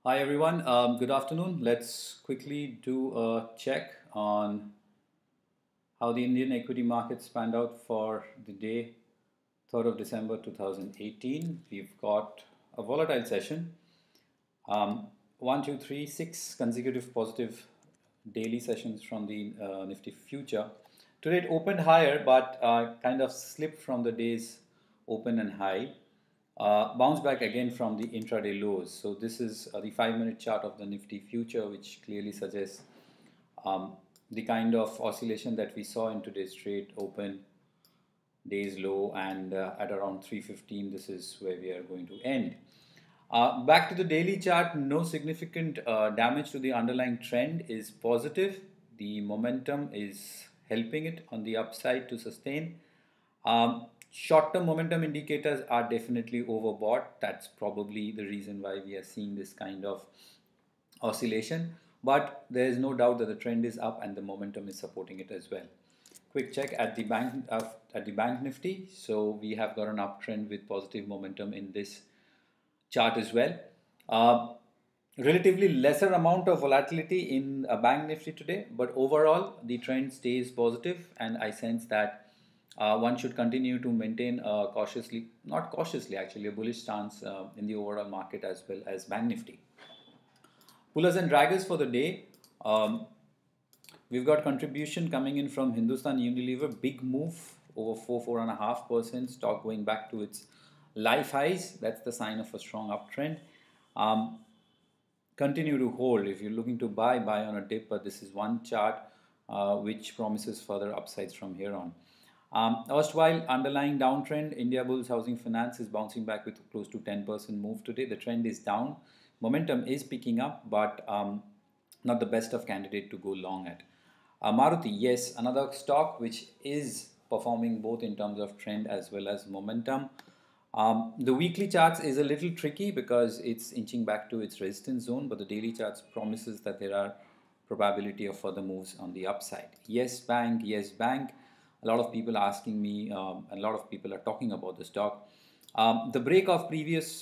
Hi everyone, good afternoon. Let's quickly do a check on how the Indian equity markets panned out for the day 3rd of December 2018. We've got a volatile session. One, two, three, six consecutive positive daily sessions from the Nifty future. Today it opened higher but kind of slipped from the day's open and high. Bounce back again from the intraday lows. So this is the 5-minute chart of the Nifty future, which clearly suggests um, the kind of oscillation that we saw in today's trade open, day's low, and at around 3:15, this is where we are going to end. Back to the daily chart, no significant damage to the underlying trend is positive. The momentum is helping it on the upside to sustain. Short-term momentum indicators are definitely overbought. That's probably the reason why we are seeing this kind of oscillation. But there is no doubt that the trend is up and the momentum is supporting it as well. Quick check at the bank Nifty. So we have got an uptrend with positive momentum in this chart as well. Relatively lesser amount of volatility in a bank Nifty today, but overall the trend stays positive, and I sense that one should continue to maintain a cautiously, not cautiously actually, a bullish stance in the overall market as well as bank Nifty. Pullers and draggers for the day. We've got contribution coming in from Hindustan Unilever, big move over 4.5%, stock going back to its life highs. That's the sign of a strong uptrend. Continue to hold. If you're looking to buy on a dip, but this is one chart which promises further upsides from here on. Erstwhile underlying downtrend, India Bulls Housing Finance is bouncing back with close to 10% move today. The trend is down. Momentum is picking up, but not the best of candidate to go long at. Maruti, yes, another stock which is performing both in terms of trend as well as momentum. The weekly charts is a little tricky because it's inching back to its resistance zone, but the daily charts promises that there are probability of further moves on the upside. Yes, bank, yes, bank. A lot of people are asking me, a lot of people are talking about the stock. The break of previous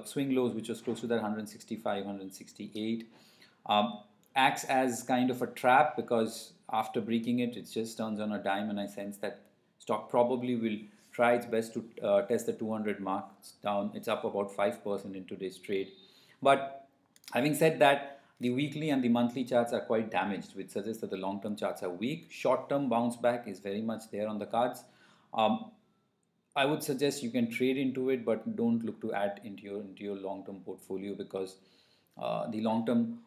swing lows, which was close to that 165, 168, acts as kind of a trap because after breaking it, it just turns on a dime, and I sense that stock probably will try its best to test the 200 mark. It's down. It's up about 5% in today's trade. But having said that, the weekly and the monthly charts are quite damaged, which suggests that the long-term charts are weak. Short-term bounce back is very much there on the cards. I would suggest you can trade into it, but don't look to add into your long-term portfolio because the long-term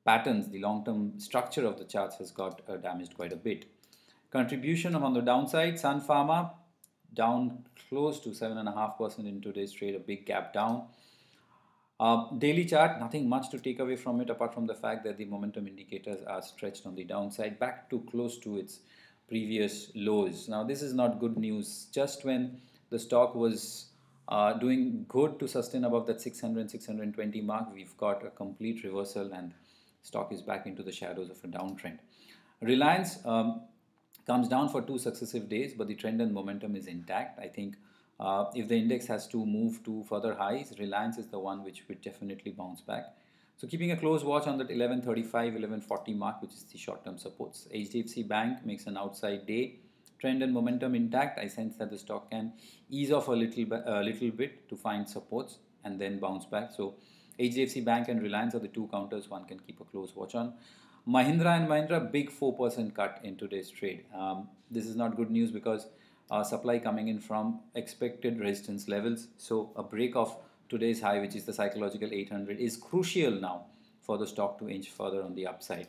patterns, the long-term structure of the charts has got damaged quite a bit. Contribution on the downside, Sun Pharma down close to 7.5% in today's trade, a big gap down. Daily chart, nothing much to take away from it apart from the fact that the momentum indicators are stretched on the downside back to close to its previous lows. Now this is not good news. Just when the stock was doing good to sustain above that 600, 620 mark, we've got a complete reversal and stock is back into the shadows of a downtrend. Reliance comes down for 2 successive days, but the trend and momentum is intact. I think if the index has to move to further highs, Reliance is the one which would definitely bounce back. So keeping a close watch on that 1135, 1140 mark, which is the short-term supports. HDFC Bank makes an outside day. Trend and momentum intact. I sense that the stock can ease off a little bit to find supports and then bounce back. So HDFC Bank and Reliance are the two counters one can keep a close watch on. Mahindra and Mahindra, big 4% cut in today's trade. This is not good news because supply coming in from expected resistance levels. So a break of today's high, which is the psychological 800, is crucial now for the stock to inch further on the upside.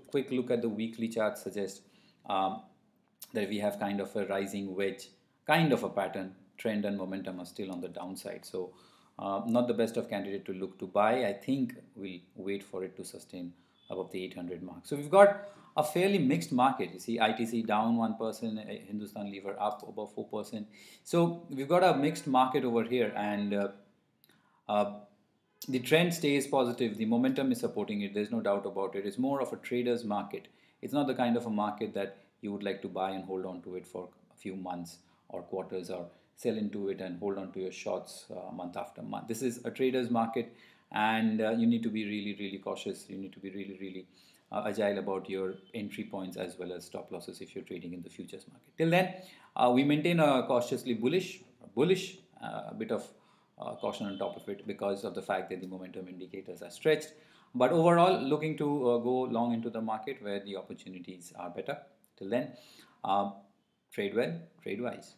Quick look at the weekly chart suggests that we have kind of a rising wedge, kind of a pattern. Trend and momentum are still on the downside. So not the best of candidate to look to buy. I think we'll wait for it to sustain above the 800 mark. So we've got a fairly mixed market. You see ITC down 1%, Hindustan Lever up about 4%. So we've got a mixed market over here, and the trend stays positive. The momentum is supporting it. There's no doubt about it. It's more of a trader's market. It's not the kind of a market that you would like to buy and hold on to it for a few months or quarters, or sell into it and hold on to your shorts month after month. This is a trader's market, and you need to be really, really cautious. You need to be really, really agile about your entry points as well as stop losses if you're trading in the futures market. Till then, we maintain a cautiously bullish, a bit of caution on top of it because of the fact that the momentum indicators are stretched. But overall, looking to go long into the market where the opportunities are better. Till then, trade well, trade wise.